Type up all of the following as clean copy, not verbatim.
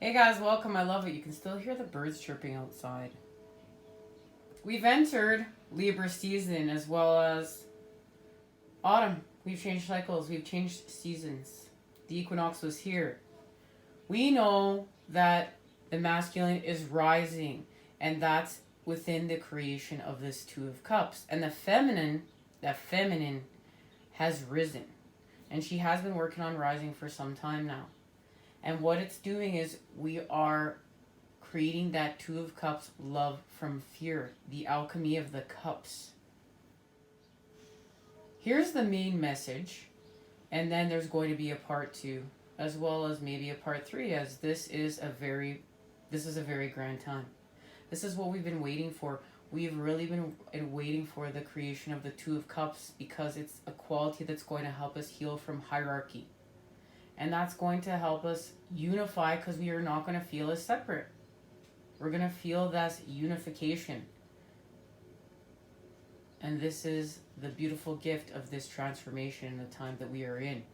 Hey guys, welcome. I love it. You can still hear the birds chirping outside. We've entered Libra season as well as autumn. We've changed cycles. We've changed seasons. The equinox was here. We know that the masculine is rising, and that's within the creation of this Two of Cups. And the feminine has risen. And she has been working on rising for some time now. And what it's doing is we are creating that Two of Cups, love from fear, the alchemy of the cups. Here's the main message, and then there's going to be a part 2, as well as maybe a part 3, as this is a very grand time. This is what we've been waiting for. We've really been waiting for the creation of the Two of Cups, because it's a quality that's going to help us heal from hierarchy. And that's going to help us unify, because we are not going to feel as separate. We're going to feel that unification. And this is the beautiful gift of this transformation in the time that we are in.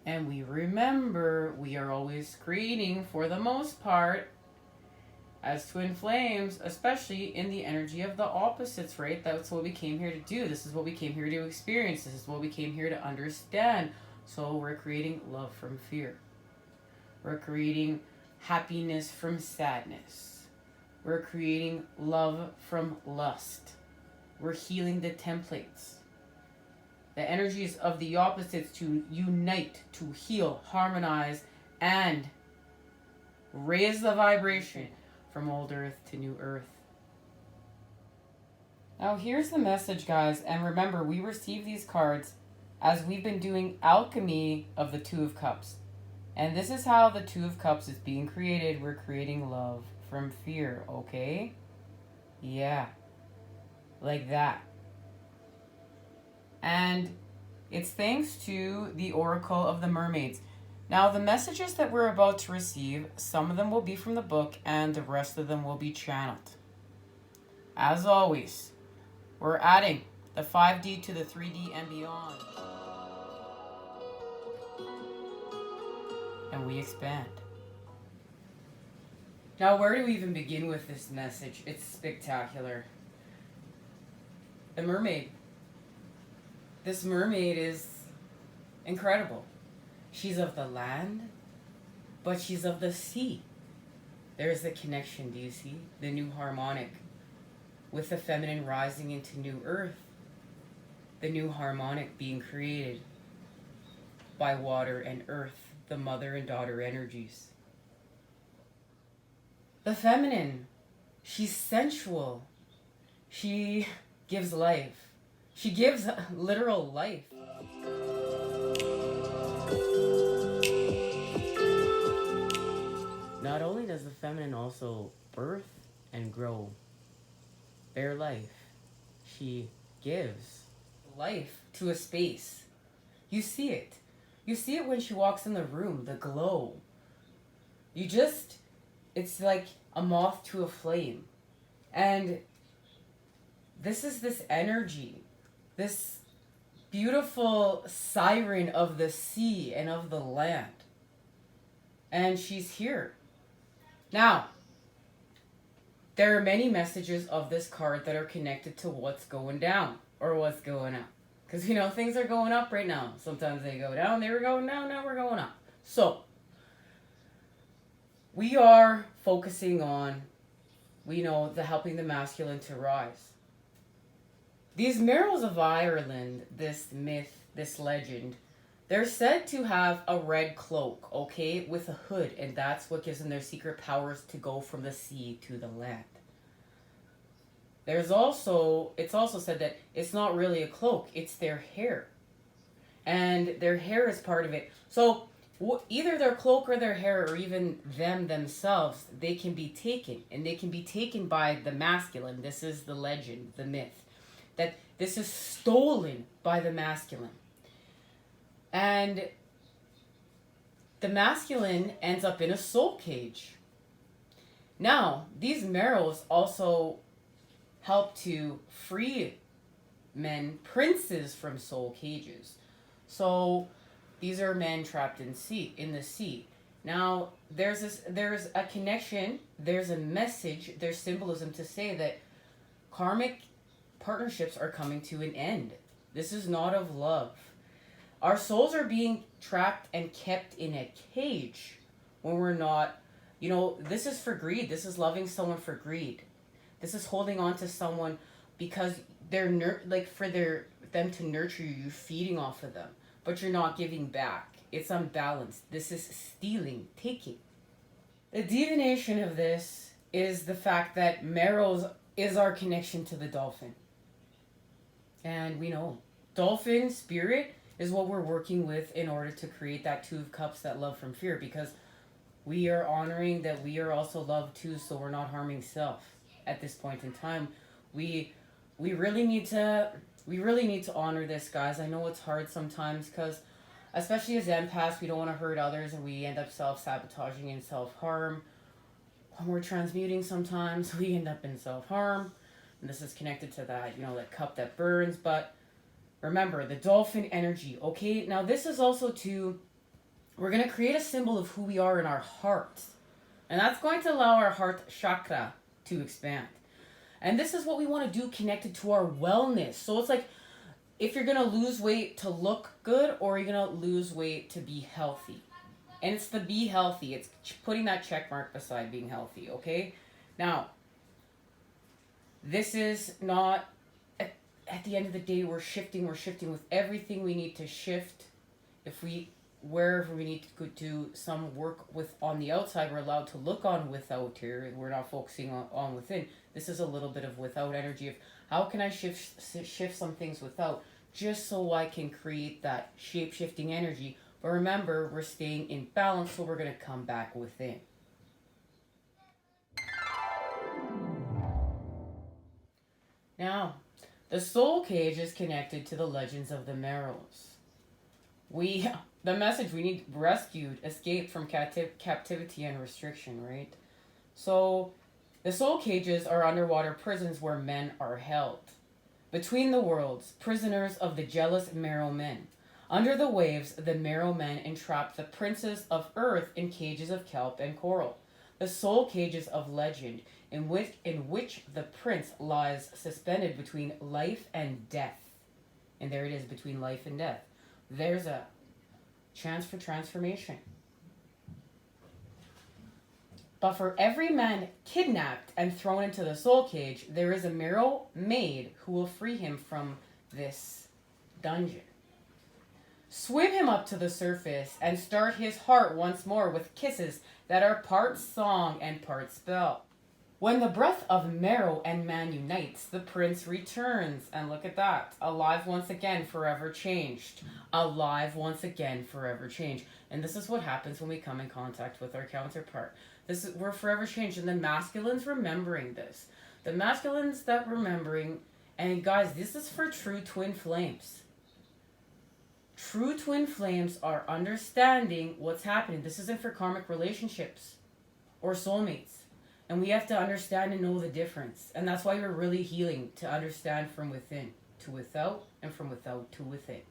And we remember, we are always creating, for the most part, as twin flames, especially in the energy of the opposites, right? That's what we came here to do. This is what we came here to experience. This is what we came here to understand. So we're creating love from fear. We're creating happiness from sadness. We're creating love from lust. We're healing the templates. The energies of the opposites to unite, to heal, harmonize, and raise the vibration from old earth to new earth. Now here's the message, guys. And remember, we receive these cards as we've been doing alchemy of the Two of Cups. And this is how the Two of Cups is being created. We're creating love from fear, okay? Yeah. Like that. And it's thanks to the Oracle of the Mermaids. Now, the messages that we're about to receive, some of them will be from the book, and the rest of them will be channeled. As always, we're adding the 5D to the 3D and beyond. And we expand. Now, where do we even begin with this message? It's spectacular. The mermaid. This mermaid is incredible. She's of the land, but she's of the sea. There's the connection, do you see? The new harmonic. With the feminine rising into new earth. The new harmonic being created by water and earth. The mother and daughter energies. The feminine, she's sensual. She gives life. She gives literal life. Not only does the feminine also birth and grow, bear life, she gives life to a space. You see it. You see it when she walks in the room, the glow. It's like a moth to a flame. And this is this energy, this beautiful siren of the sea and of the land. And she's here. Now, there are many messages of this card that are connected to what's going down or what's going up. Because, you know, things are going up right now. Sometimes they go down. They were going down. Now we're going up. So, we are focusing on, we know, the helping the masculine to rise. These Merrills of Ireland, this myth, this legend, they're said to have a red cloak, okay, with a hood, and that's what gives them their secret powers to go from the sea to the land. It's also said that it's not really a cloak, it's their hair. And their hair is part of it. So either their cloak or their hair, or even them themselves, they can be taken. And they can be taken by the masculine. This is the legend, the myth. That this is stolen by the masculine. And the masculine ends up in a soul cage. Now, these Merrills also help to free men, princes, from soul cages. So these are men trapped in the sea. Now, there's a connection, there's a message, there's symbolism to say that karmic partnerships are coming to an end. This is not of love. Our souls are being trapped and kept in a cage when we're not, you know, this is for greed. This is loving someone for greed. This is holding on to someone because they're them to nurture you, you're feeding off of them, but you're not giving back. It's unbalanced. This is stealing, taking. The divination of this is the fact that Merrills is our connection to the dolphin. And we know dolphin spirit is what we're working with in order to create that Two of Cups, that love from fear, because we are honoring that we are also loved too, so we're not harming self at this point in time. We really need to honor this, guys. I know it's hard sometimes because, especially as empaths, we don't want to hurt others and we end up self-sabotaging and self-harm. When we're transmuting, sometimes we end up in self-harm. And this is connected to that, you know, that cup that burns. But remember, the dolphin energy, okay? Now, this is also we're going to create a symbol of who we are in our heart. And that's going to allow our heart chakra to expand. And this is what we want to do connected to our wellness. So it's like, if you're going to lose weight to look good, or you're going to lose weight to be healthy. And it's the be healthy. It's putting that check mark beside being healthy, okay? Now, this is not, at the end of the day, we're shifting with everything we need to shift. Wherever we need to go do some work with on the outside, we're allowed to look on without here. We're not focusing on within. This is a little bit of without energy of how can I shift some things without, just so I can create that shape-shifting energy. But remember, we're staying in balance, so we're going to come back within. Now, the soul cage is connected to the legends of the Merrills. The message, we need rescued, escaped from captivity and restriction, right? So, the soul cages are underwater prisons where men are held. Between the worlds, prisoners of the jealous Merrill men. Under the waves, the Merrill men entrap the princes of earth in cages of kelp and coral. The soul cages of legend, in which the prince lies suspended between life and death. And there it is, between life and death. There's a chance for transformation. But for every man kidnapped and thrown into the soul cage, there is a Merrill maid who will free him from this dungeon. Swim him up to the surface and start his heart once more with kisses that are part song and part spell. When the breath of Merrill and man unites, the prince returns. And look at that. Alive once again, forever changed. Alive once again, forever changed. And this is what happens when we come in contact with our counterpart. We're forever changed. And the masculine's remembering this. The masculine's that remembering. And guys, this is for true twin flames. True twin flames are understanding what's happening. This isn't for karmic relationships or soulmates. And we have to understand and know the difference. And that's why we're really healing, to understand from within to without, and from without to within.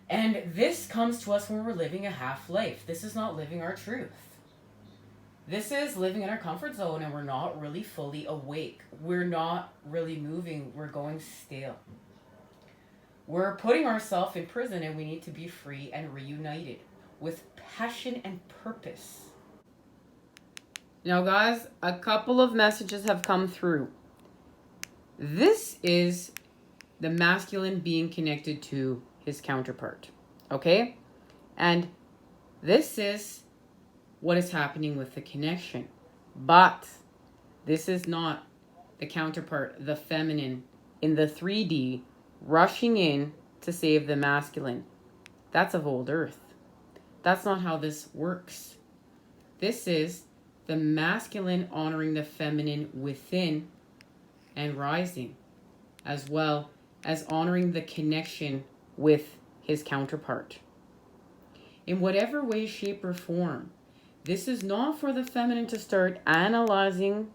And this comes to us when we're living a half life. This is not living our truth. This is living in our comfort zone, and we're not really fully awake. We're not really moving. We're going stale. We're putting ourselves in prison and we need to be free and reunited with passion and purpose. Now, guys, a couple of messages have come through. This is the masculine being connected to his counterpart, okay? And this is what is happening with the connection. But this is not the counterpart, the feminine, in the 3D, rushing in to save the masculine. That's of old earth. That's not how this works. This is the masculine honoring the feminine within and rising, as well as honoring the connection with his counterpart. In whatever way, shape, or form, this is not for the feminine to start analyzing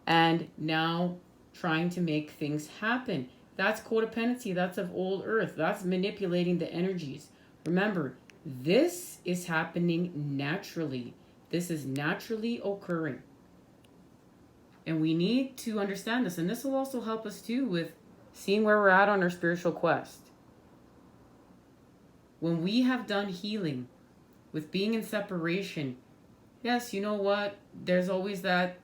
and now trying to make things happen. That's codependency. That's of old earth. That's manipulating the energies. Remember, this is happening naturally. This is naturally occurring. And we need to understand this. And this will also help us too with seeing where we're at on our spiritual quest. When we have done healing with being in separation, yes, you know what? There's always that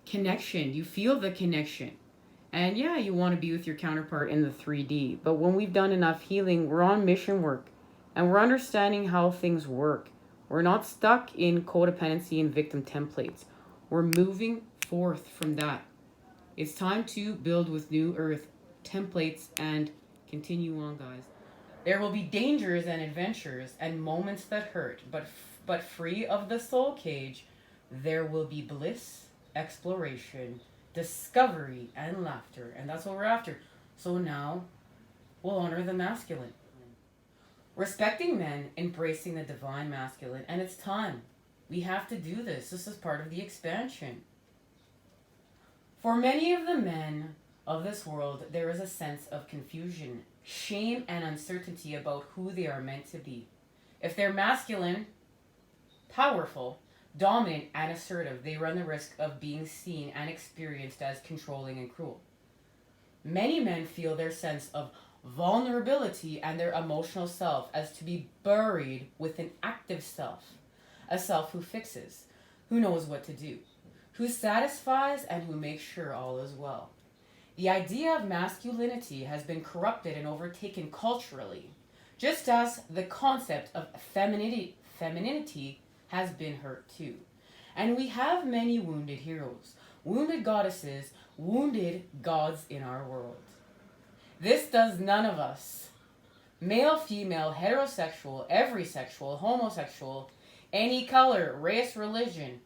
connection. You feel the connection. And yeah, you want to be with your counterpart in the 3D. But when we've done enough healing, we're on mission work. And we're understanding how things work. We're not stuck in codependency and victim templates. We're moving forth from that. It's time to build with new earth templates and continue on, guys. There will be dangers and adventures and moments that hurt, but free of the soul cage, there will be bliss, exploration, discovery, and laughter. And that's what we're after. So now, we'll honor the masculine. Respecting men, embracing the divine masculine, and it's time. We have to do this. This is part of the expansion. For many of the men of this world, there is a sense of confusion, shame, and uncertainty about who they are meant to be. If they're masculine, powerful, dominant, and assertive, they run the risk of being seen and experienced as controlling and cruel. Many men feel their sense of vulnerability and their emotional self as to be buried with an active self, a self who fixes, who knows what to do, who satisfies, and who makes sure all is well. The idea of masculinity has been corrupted and overtaken culturally, just as the concept of femininity has been hurt too. And we have many wounded heroes, wounded goddesses, wounded gods in our world. This does none of us. Male, female, heterosexual, every sexual, homosexual, any color, race, religion,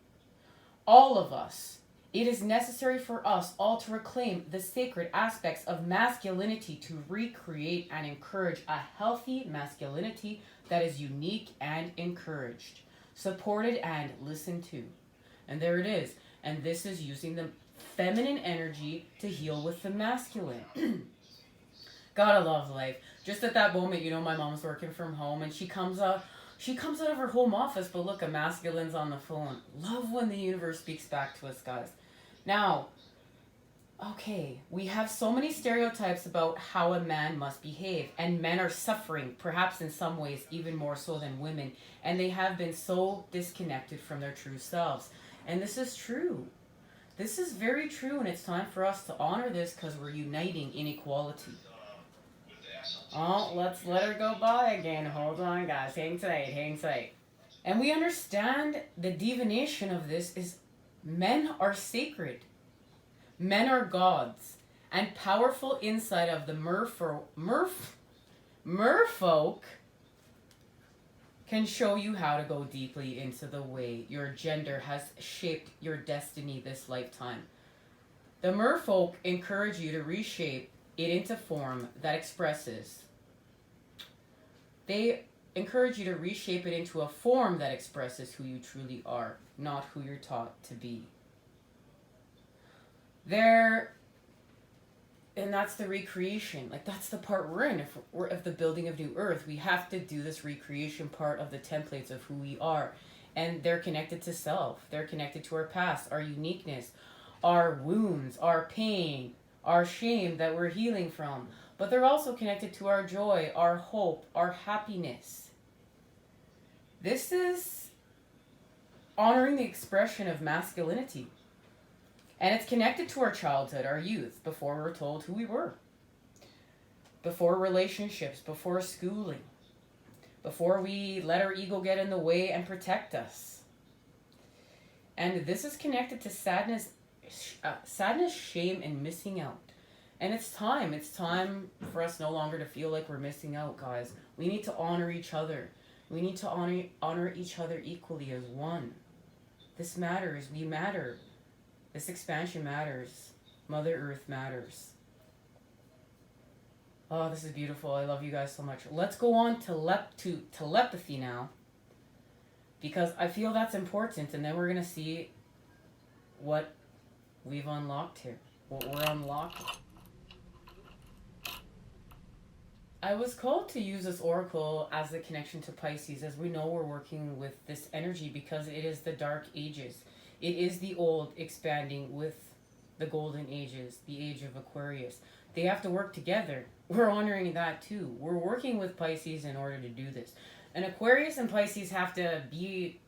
all of us. It is necessary for us all to reclaim the sacred aspects of masculinity to recreate and encourage a healthy masculinity that is unique and encouraged, supported and listened to. And there it is. And this is using the feminine energy to heal with the masculine. Gotta love life. Just at that moment, you know, my mom's working from home and she comes out of her home office, but look, a masculine's on the phone. Love when the universe speaks back to us, guys. Now, okay, we have so many stereotypes about how a man must behave, and men are suffering, perhaps in some ways even more so than women, and they have been so disconnected from their true selves. And this is true. This is very true, and it's time for us to honor this because we're uniting in equality. Oh, let's let her go by again. Hold on, guys. Hang tight, hang tight. And we understand the divination of this is men are sacred. Men are gods. And powerful insight of the merfolk can show you how to go deeply into the way your gender has shaped your destiny this lifetime. The merfolk encourage you to reshape it into form that expresses. They encourage you to reshape it into a form that expresses who you truly are, not who you're taught to be. And that's the recreation. Like, that's the part we're in. If we're of the building of new earth, we have to do this recreation part of the templates of who we are. And they're connected to self. They're connected to our past, our uniqueness, our wounds, our pain, our shame that we're healing from, but they're also connected to our joy, our hope, our happiness. This is honoring the expression of masculinity. And it's connected to our childhood, our youth, before we're told who we were. Before relationships, before schooling, before we let our ego get in the way and protect us. And this is connected to sadness, shame, and missing out. And it's time for us no longer to feel like we're missing out, guys. We need to honor each other. We need to honor each other equally as one. This matters. We matter. This expansion matters. Mother Earth matters. Oh, this is beautiful. I love you guys so much. Let's go on to telepathy now, because I feel that's important, and then we're going to see what we've unlocked here, what we're unlocking. I was called to use this oracle as the connection to Pisces, as we know we're working with this energy because it is the dark ages. It is the old expanding with the golden ages, the age of Aquarius. They have to work together. We're honoring that too. We're working with Pisces in order to do this. And Aquarius and Pisces have to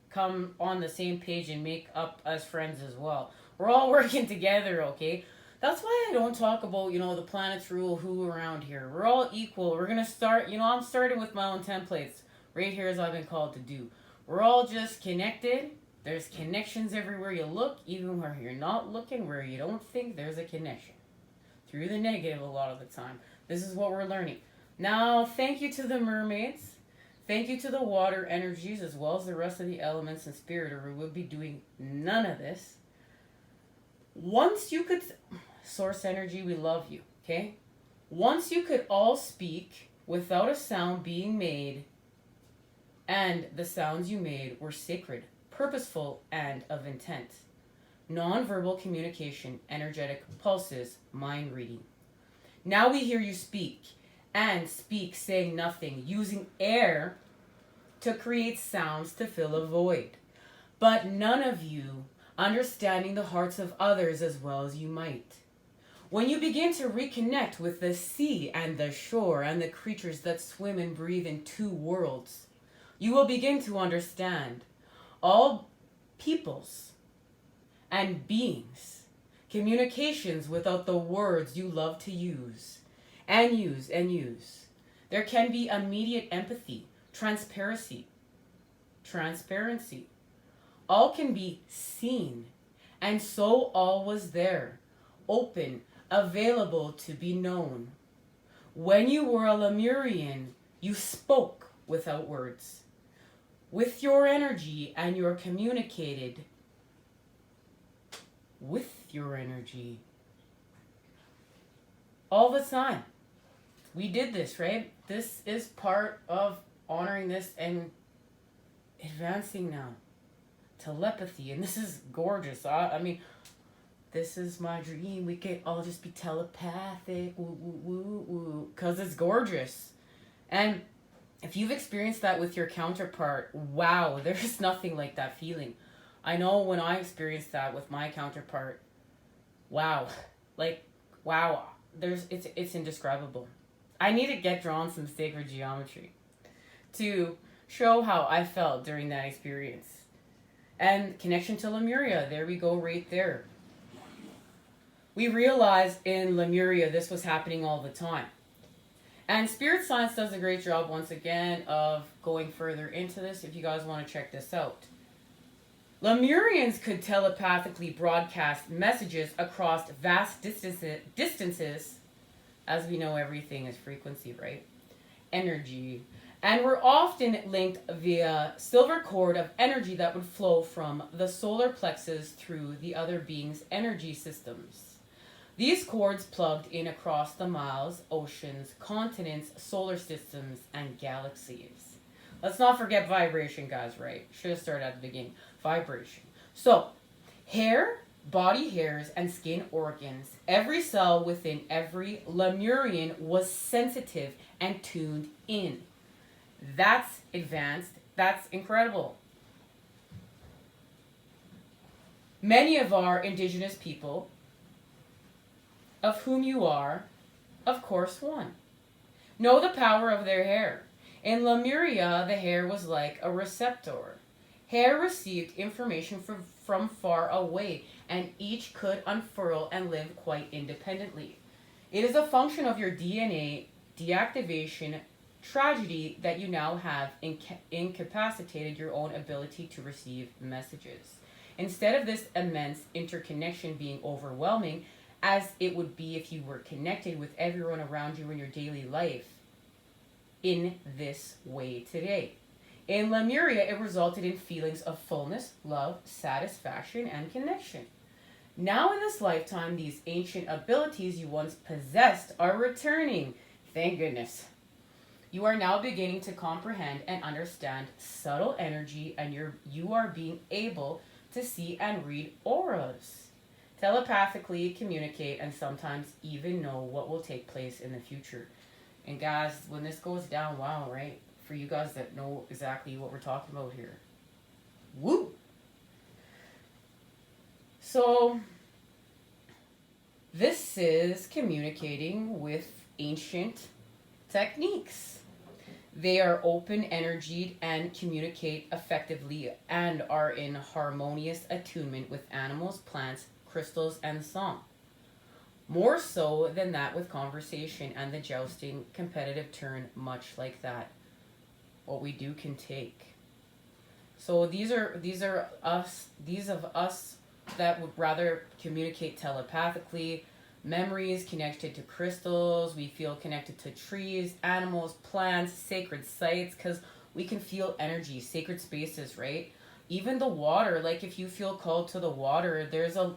come on the same page and make up as friends as well. We're all working together, okay? That's why I don't talk about, the planets rule who around here. We're all equal. We're going to start, I'm starting with my own templates right here as I've been called to do. We're all just connected. There's connections everywhere you look, even where you're not looking, where you don't think there's a connection. Through the negative a lot of the time. This is what we're learning. Now, thank you to the mermaids. Thank you to the water energies as well as the rest of the elements and spirit, or we would be doing none of this. Once you could... Source energy, we love you, okay? Once you could all speak without a sound being made, and the sounds you made were sacred, purposeful, and of intent. Non-verbal communication, energetic pulses, mind reading. Now we hear you speak, and speak saying nothing, using air to create sounds to fill a void. But none of you understanding the hearts of others as well as you might. When you begin to reconnect with the sea and the shore and the creatures that swim and breathe in two worlds, you will begin to understand all peoples and beings, communications without the words you love to use. There can be immediate empathy, transparency. All can be seen, and so all was there, open, available to be known. When you were a Lemurian, you spoke without words. With your energy, and you communicated with your energy. All the time. We did this, right? This is part of honoring this and advancing now. Telepathy, and this is gorgeous. I mean, this is my dream. We could all just be telepathic, woo, woo, woo, woo, because it's gorgeous. And if you've experienced that with your counterpart, wow, there's nothing like that feeling. I know when I experienced that with my counterpart, wow, it's indescribable. I need to get drawn some sacred geometry to show how I felt during that experience. And connection to Lemuria, there we go right there. We realized in Lemuria this was happening all the time. And Spirit Science does a great job once again of going further into this if you guys want to check this out. Lemurians could telepathically broadcast messages across vast distances. As we know, everything is frequency, right? Energy. And were often linked via silver cord of energy that would flow from the solar plexus through the other beings' energy systems. These cords plugged in across the miles, oceans, continents, solar systems, and galaxies. Let's not forget vibration, guys, right? Should have started at the beginning. Vibration. So, hair, body hairs, and skin organs. Every cell within every Lemurian was sensitive and tuned in. That's advanced. That's incredible. Many of our indigenous people of whom you are, of course, one. Know the power of their hair. In Lemuria, the hair was like a receptor. Hair received information from far away, and each could unfurl and live quite independently. It is a function of your DNA deactivation tragedy that you now have incapacitated your own ability to receive messages. Instead of this immense interconnection being overwhelming, as it would be if you were connected with everyone around you in your daily life in this way today. In Lemuria, it resulted in feelings of fullness, love, satisfaction, and connection. Now in this lifetime, these ancient abilities you once possessed are returning. Thank goodness. You are now beginning to comprehend and understand subtle energy, and you are being able to see and read auras, telepathically communicate, and sometimes even know what will take place in the future. And guys, when this goes down, wow, right? For you guys that know exactly what we're talking about here. Woo! So, this is communicating with ancient techniques. They are open-energied and communicate effectively and are in harmonious attunement with animals, plants, crystals, and song. More so than that with conversation and the jousting competitive turn, much like that. What we do can take. So these of us that would rather communicate telepathically, memories connected to crystals, we feel connected to trees, animals, plants, sacred sites, because we can feel energy, sacred spaces, right? Even the water, like if you feel called to the water, there's a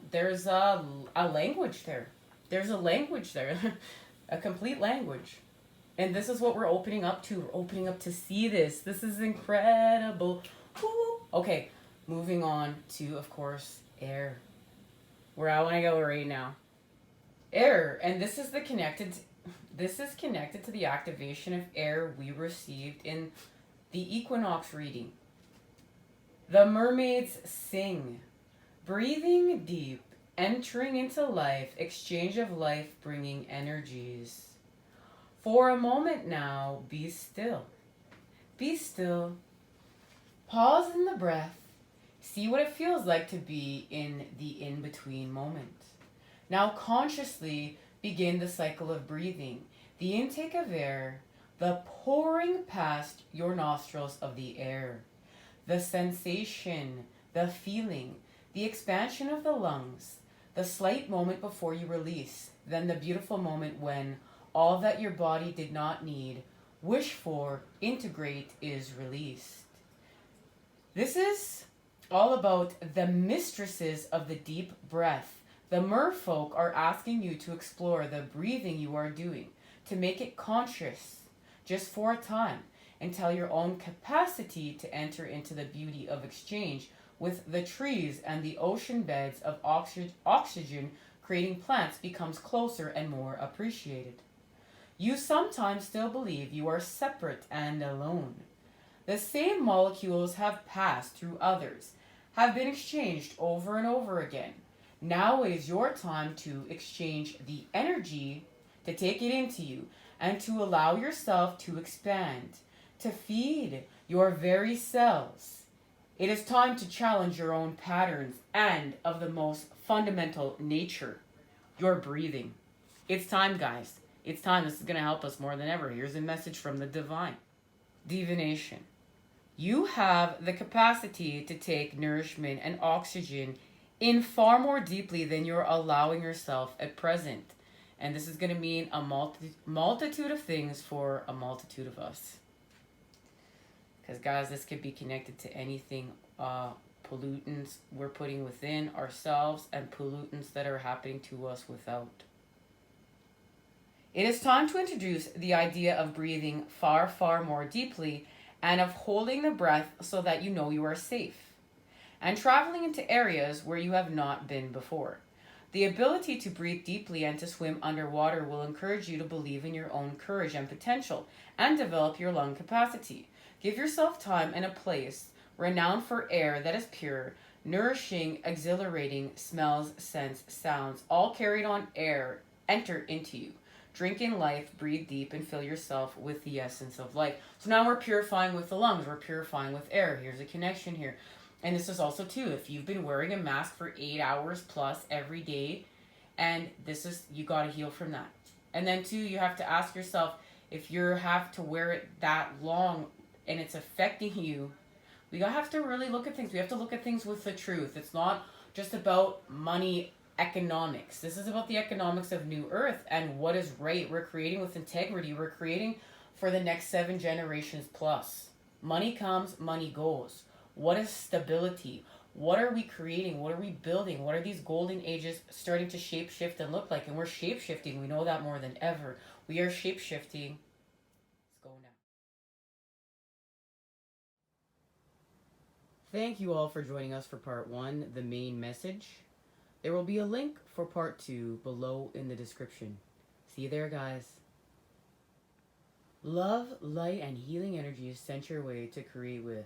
language there. There's a language there, a complete language. And this is what we're opening up to. We're opening up to see this. This is incredible. Woo. Okay, moving on to, of course, air. Where I want to go right now. Air, and this is connected to the activation of air we received in the equinox reading. The mermaids sing, breathing deep, entering into life, exchange of life bringing energies. For a moment now, be still. Be still. Pause in the breath. See what it feels like to be in the in-between moment. Now consciously begin the cycle of breathing. The intake of air, the pouring past your nostrils of the air. The sensation, the feeling, the expansion of the lungs, the slight moment before you release, then the beautiful moment when all that your body did not need, wish for, integrate is released. This is all about the mistresses of the deep breath. The merfolk are asking you to explore the breathing you are doing, to make it conscious, just for a time, until your own capacity to enter into the beauty of exchange with the trees and the ocean beds of oxygen creating plants becomes closer and more appreciated. You sometimes still believe you are separate and alone. The same molecules have passed through others, have been exchanged over and over again. Now it is your time to exchange the energy, to take it into you, and to allow yourself to expand, to feed your very cells. It is time to challenge your own patterns and of the most fundamental nature, your breathing. It's time, guys. It's time. This is going to help us more than ever. Here's a message from the divine. Divination. You have the capacity to take nourishment and oxygen in far more deeply than you're allowing yourself at present. And this is going to mean a multitude of things for a multitude of us. Because, guys, this could be connected to anything, pollutants we're putting within ourselves and pollutants that are happening to us without. It is time to introduce the idea of breathing far, far more deeply and of holding the breath so that you know you are safe and traveling into areas where you have not been before. The ability to breathe deeply and to swim underwater will encourage you to believe in your own courage and potential and develop your lung capacity. Give yourself time and a place renowned for air that is pure, nourishing, exhilarating, smells, scents, sounds, all carried on air enter into you. Drink in life, breathe deep, and fill yourself with the essence of life. So now we're purifying with the lungs, we're purifying with air. Here's a connection here. And this is also too, if you've been wearing a mask for 8 hours plus every day, and this is, you got to heal from that. And then too, you have to ask yourself, if you have to wear it that long and it's affecting you, we have to really look at things. We have to look at things with the truth. It's not just about money economics. This is about the economics of New Earth and what is right. We're creating with integrity. We're creating for the next 7 generations plus. Money comes, money goes. What is stability? What are we creating? What are we building? What are these golden ages starting to shape shift and look like? And we're shape shifting. We know that more than ever. We are shape shifting. Let's go now. Thank you all for joining us for part 1, the main message. There will be a link for part 2 below in the description. See you there, guys. Love, light, and healing energy is sent your way to create with.